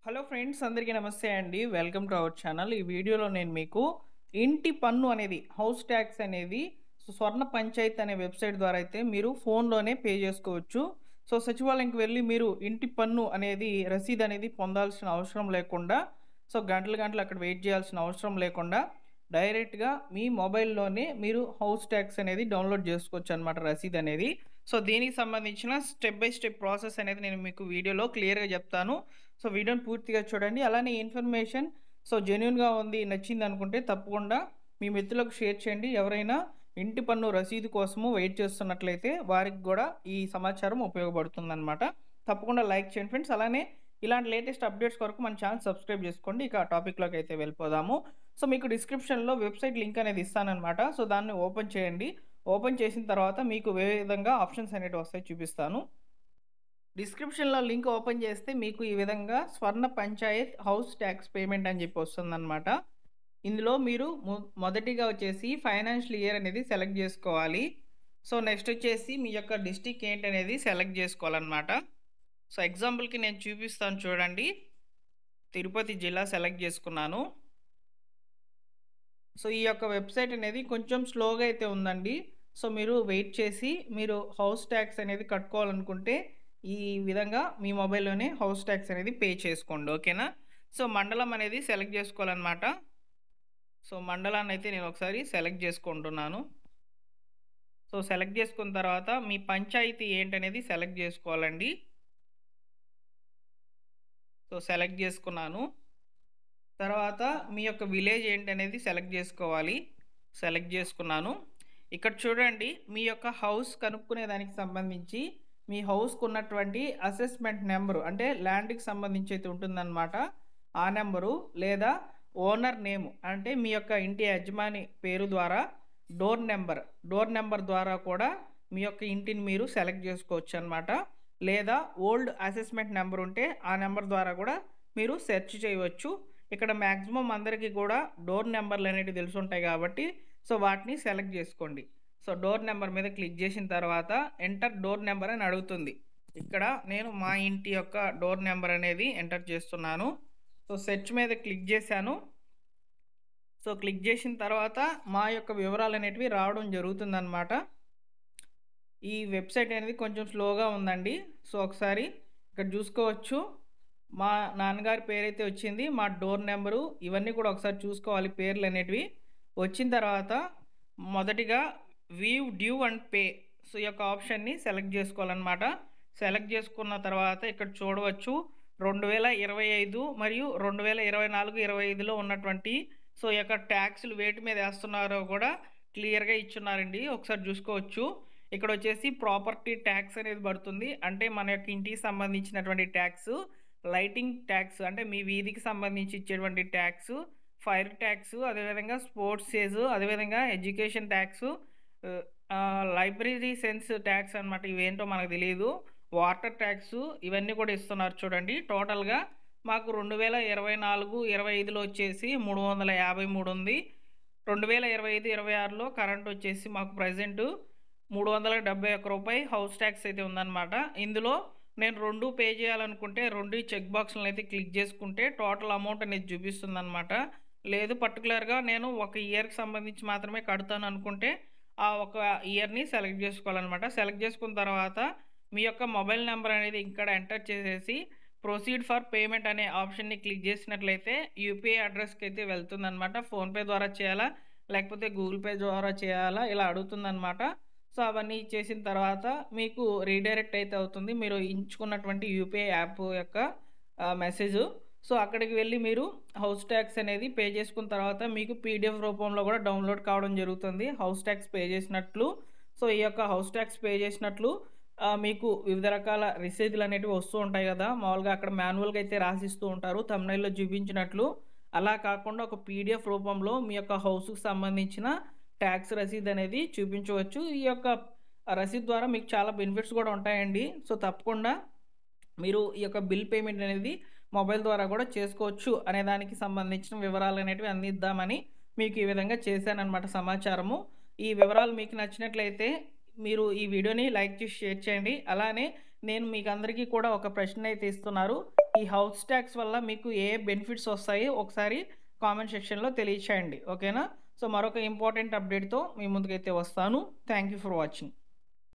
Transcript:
Hello friends, అందరికీ నమస్తే అండి. Welcome to our channel. ఈ వీడియోలో నేను మీకు ఇంటి పన్ను అనేది హౌస్ ట్యాక్స్ అనేది స్వర్ణ పంచాయత్ అనే వెబ్సైట్ ద్వారా అయితే మీరు ఫోన్లోనే పే చేసుకోవచ్చు. సచివాలయంకి వెళ్ళి మీరు ఇంటి పన్ను అనేది రసీదు అనేది పొందాల్సిన అవసరం లేకుండా, గంటలు గంటలు అక్కడ వెయిట్ చేయాల్సిన అవసరం లేకుండా డైరెక్ట్గా మీ మొబైల్లోనే మీరు హౌస్ ట్యాక్స్ అనేది డౌన్లోడ్ చేసుకోవచ్చు అనమాట, రసీదు అనేది. దీనికి సంబంధించిన స్టెప్ బై స్టెప్ ప్రాసెస్ అనేది నేను మీకు వీడియోలో క్లియర్గా చెప్తాను. వీడియోని పూర్తిగా చూడండి. అలానే ఇన్ఫర్మేషన్ జెన్యూన్గా ఉంది, నచ్చింది అనుకుంటే తప్పకుండా మీ మిత్రులకు షేర్ చేయండి. ఎవరైనా ఇంటి పన్ను రసీదు కోసము వెయిట్ చేస్తున్నట్లయితే వారికి కూడా ఈ సమాచారం ఉపయోగపడుతుందన్నమాట. తప్పకుండా లైక్ చేయండి ఫ్రెండ్స్. అలానే ఇలాంటి లేటెస్ట్ అప్డేట్స్ కొరకు మన ఛానల్ సబ్స్క్రైబ్ చేసుకోండి. ఇక టాపిక్లోకి అయితే వెళ్ళిపోదాము. మీకు డిస్క్రిప్షన్లో వెబ్సైట్ లింక్ అనేది ఇస్తానన్నమాట. దాన్ని ఓపెన్ చేయండి. ఓపెన్ చేసిన తర్వాత మీకు ఏ విధంగా ఆప్షన్స్ అనేవి వస్తాయి చూపిస్తాను. డిస్క్రిప్షన్లో లింక్ ఓపెన్ చేస్తే మీకు ఈ విధంగా స్వర్ణ పంచాయత్ హౌస్ ట్యాక్స్ పేమెంట్ అని చెప్పి వస్తుందన్నమాట. ఇందులో మీరు మొదటిగా వచ్చేసి ఫైనాన్షియల్ ఇయర్ అనేది సెలెక్ట్ చేసుకోవాలి. నెక్స్ట్ వచ్చేసి మీ యొక్క డిస్టిక్ ఏంటి అనేది సెలెక్ట్ చేసుకోవాలన్నమాట. ఎగ్జాంపుల్కి నేను చూపిస్తాను చూడండి. తిరుపతి జిల్లా సెలెక్ట్ చేసుకున్నాను. ఈ యొక్క వెబ్సైట్ అనేది కొంచెం స్లోగా అయితే ఉందండి. మీరు వెయిట్ చేసి మీరు హౌస్ ట్యాక్స్ అనేది కట్టుకోవాలనుకుంటే ఈ విధంగా మీ మొబైల్లోనే హౌస్ ట్యాక్స్ అనేది పే చేసుకోండి, ఓకేనా. మండలం అనేది సెలెక్ట్ చేసుకోవాలన్నమాట. మండలాన్ని అయితే నేను ఒకసారి సెలెక్ట్ చేసుకుంటున్నాను. సెలెక్ట్ చేసుకున్న తర్వాత మీ పంచాయతీ ఏంటనేది సెలెక్ట్ చేసుకోవాలండి. సెలెక్ట్ చేసుకున్నాను. తర్వాత మీ యొక్క విలేజ్ ఏంటనేది సెలెక్ట్ చేసుకోవాలి. సెలెక్ట్ చేసుకున్నాను. ఇక్కడ చూడండి, మీ యొక్క హౌస్ కనుక్కునే దానికి సంబంధించి మీ హౌస్కు ఉన్నటువంటి అసెస్మెంట్ నెంబరు, అంటే ల్యాండ్కి సంబంధించి అయితే ఉంటుందన్నమాట. ఆ నెంబరు లేదా ఓనర్ నేమ్, అంటే మీ యొక్క ఇంటి యజమాని పేరు ద్వారా డోర్ నెంబర్ ద్వారా కూడా మీ యొక్క ఇంటిని మీరు సెలెక్ట్ చేసుకోవచ్చు అనమాట. లేదా ఓల్డ్ అసెస్మెంట్ నెంబర్ ఉంటే ఆ నెంబర్ ద్వారా కూడా మీరు సెర్చ్ చేయవచ్చు. ఇక్కడ మ్యాక్సిమం అందరికీ కూడా డోర్ నెంబర్లు అనేవి తెలిసి ఉంటాయి కాబట్టి వాటిని సెలెక్ట్ చేసుకోండి. డోర్ నెంబర్ మీద క్లిక్ చేసిన తర్వాత ఎంటర్ డోర్ నెంబర్ అని అడుగుతుంది. ఇక్కడ నేను మా ఇంటి యొక్క డోర్ నెంబర్ అనేది ఎంటర్ చేస్తున్నాను. సెర్చ్ మీద క్లిక్ చేశాను. క్లిక్ చేసిన తర్వాత మా యొక్క వివరాలు అనేటివి రావడం జరుగుతుందన్నమాట. ఈ వెబ్సైట్ అనేది కొంచెం స్లోగా ఉందండి. ఒకసారి ఇక్కడ చూసుకోవచ్చు. మా నాన్నగారి పేరైతే వచ్చింది, మా డోర్ నెంబరు ఇవన్నీ కూడా ఒకసారి చూసుకోవాలి. పేర్లు అనేటివి వచ్చిన తర్వాత మొదటిగా వ్యూ డ్యూ అండ్ పే ఈ యొక్క ఆప్షన్ని సెలెక్ట్ చేసుకోవాలన్నమాట. సెలెక్ట్ చేసుకున్న తర్వాత ఇక్కడ చూడవచ్చు 2025 మరియు 2024-25లో ఉన్నటువంటి ఈ యొక్క ట్యాక్స్లు వేటి మీద వేస్తున్నారో కూడా క్లియర్గా ఇచ్చున్నారండి. ఒకసారి చూసుకోవచ్చు. ఇక్కడ వచ్చేసి ప్రాపర్టీ ట్యాక్స్ అనేది పడుతుంది, అంటే మన యొక్క ఇంటికి సంబంధించినటువంటి ట్యాక్స్. లైటింగ్ ట్యాక్స్, అంటే మీ వీధికి సంబంధించి ఇచ్చేటువంటి ట్యాక్స్. ఫైర్ ట్యాక్స్, అదేవిధంగా స్పోర్ట్స్ సేజ్, అదేవిధంగా education tax, library sense tax అనమాట. ఇవేంటో మనకు తెలియదు. వాటర్ ట్యాక్స్, ఇవన్నీ కూడా ఇస్తున్నారు చూడండి. టోటల్గా మాకు 2024-25లో వచ్చేసి 353 ఉంది. 2025-26లో కరెంట్ వచ్చేసి మాకు ప్రజెంట్ 371 రూపాయి హౌస్ ట్యాక్స్ అయితే ఉందన్నమాట. ఇందులో నేను 2 పే చేయాలనుకుంటే 2 చెక్ బాక్స్లను అయితే క్లిక్ చేసుకుంటే టోటల్ అమౌంట్ అనేది చూపిస్తుంది అనమాట. లేదు పర్టికులర్గా నేను ఒక ఇయర్కి సంబంధించి మాత్రమే కడతాను అనుకుంటే ఆ ఒక ఇయర్ని సెలెక్ట్ చేసుకోవాలన్నమాట. సెలెక్ట్ చేసుకున్న తర్వాత మీ యొక్క మొబైల్ నెంబర్ అనేది ఇక్కడ ఎంటర్ చేసేసి ప్రొసీడ్ ఫర్ పేమెంట్ అనే ఆప్షన్ని క్లిక్ చేసినట్లయితే యూపీఐ అడ్రస్కి అయితే వెళ్తుందన్నమాట. ఫోన్పే ద్వారా చేయాలా లేకపోతే గూగుల్ పే ద్వారా చేయాలా ఇలా అడుగుతుందన్నమాట. అవన్నీ చేసిన తర్వాత మీకు రీడైరెక్ట్ అయితే అవుతుంది మీరు ఎంచుకున్నటువంటి యూపీఐ యాప్ యొక్క మెసేజ్. అక్కడికి వెళ్ళి మీరు హౌస్ ట్యాక్స్ అనేది పే చేసుకున్న తర్వాత మీకు పీడిఎఫ్ రూపంలో కూడా డౌన్లోడ్ కావడం జరుగుతుంది హౌస్ ట్యాక్స్ పే చేసినట్లు. ఈ యొక్క హౌస్ ట్యాక్స్ పే చేసినట్లు మీకు వివిధ రకాల రసీదులు అనేటివి వస్తూ ఉంటాయి కదా. మామూలుగా అక్కడ మాన్యువల్గా అయితే రాసిస్తూ ఉంటారు థంబ్నెయిల్లో చూపించినట్లు. అలా కాకుండా ఒక పీడిఎఫ్ రూపంలో మీ యొక్క హౌస్కి సంబంధించిన ట్యాక్స్ రసీదు అనేది చూపించవచ్చు. ఈ యొక్క రసీదు ద్వారా మీకు చాలా బెనిఫిట్స్ కూడా ఉంటాయండి. తప్పకుండా మీరు ఈ యొక్క బిల్ పేమెంట్ అనేది మొబైల్ ద్వారా కూడా చేసుకోవచ్చు అనే దానికి సంబంధించిన వివరాలు అనేటివి అందిద్దామని మీకు ఈ విధంగా చేశానన్నమాట సమాచారము. ఈ వివరాలు మీకు నచ్చినట్లయితే మీరు ఈ వీడియోని లైక్ చేసి షేర్ చేయండి. అలానే నేను మీకు అందరికీ కూడా ఒక ప్రశ్న అయితే ఇస్తున్నారు. ఈ హౌస్ ట్యాక్స్ వల్ల మీకు ఏ బెనిఫిట్స్ వస్తాయి ఒకసారి కామెంట్ సెక్షన్లో తెలియచేయండి. ఓకేనా? సో మరొక ఇంపార్టెంట్ అప్డేట్తో మీ ముందుకైతే వస్తాను. Thank you for watching.